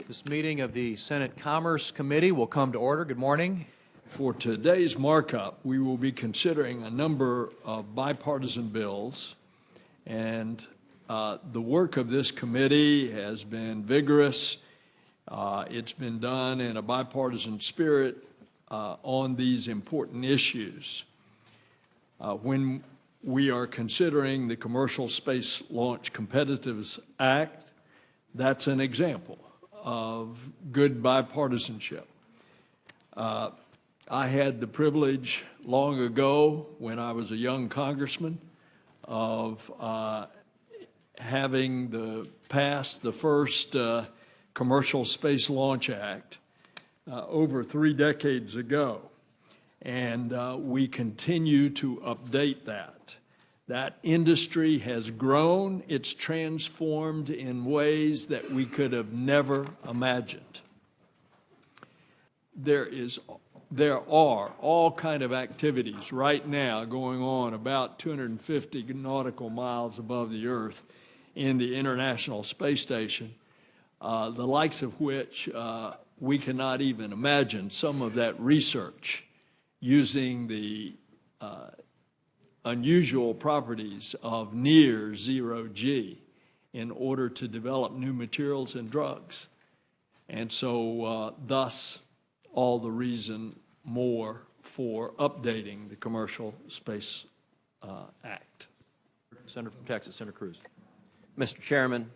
This meeting of the Senate Commerce Committee will come to order. Good morning. For today's markup, we will be considering a number of bipartisan bills, and the work of this committee has been vigorous. It's been done in a bipartisan spirit on these important issues. When we are considering the Commercial Space Launch Competitiveness Act, that's an example of good bipartisanship. I had the privilege long ago, when I was a young congressman, of having passed the first Commercial Space Launch Act over 3 decades ago. And we continue to update that. That industry has grown. It's transformed in ways that we could have never imagined. There are all kind of activities right now going on about 250 nautical miles above the Earth in the International Space Station, the likes of which we cannot even imagine. Some of that research using the unusual properties of near zero G in order to develop new materials and drugs. And so thus all the reason more for updating the Commercial Space Act. Senator from Texas, Senator Cruz. Mr. Chairman,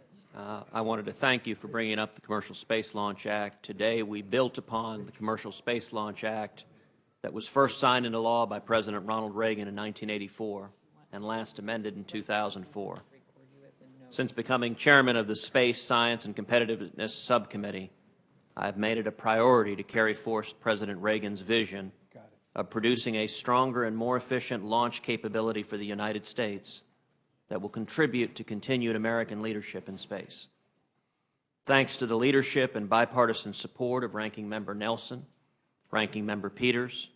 I wanted to thank you for bringing up the Commercial Space Launch Act. Today we built upon the Commercial Space Launch Act that was first signed into law by President Ronald Reagan in 1984 and last amended in 2004. Since becoming chairman of the Space, Science, and Competitiveness Subcommittee, I have made it a priority to carry forth President Reagan's vision of producing a stronger and more efficient launch capability for the United States that will contribute to continued American leadership in space. Thanks to the leadership and bipartisan support of Ranking Member Nelson, Ranking Member Peters,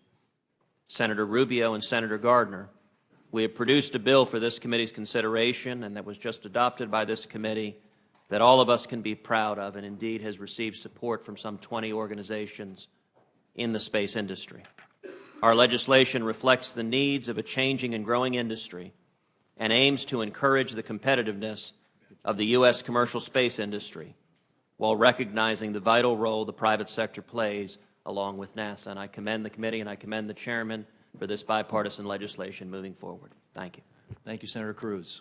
Senator Rubio, and Senator Gardner, we have produced a bill for this committee's consideration and that was just adopted by this committee that all of us can be proud of and indeed has received support from some 20 organizations in the space industry. Our legislation reflects the needs of a changing and growing industry and aims to encourage the competitiveness of the U.S. commercial space industry while recognizing the vital role the private sector plays along with NASA. And I commend the committee and I commend the chairman for this bipartisan legislation moving forward. Thank you. Thank you, Senator Cruz.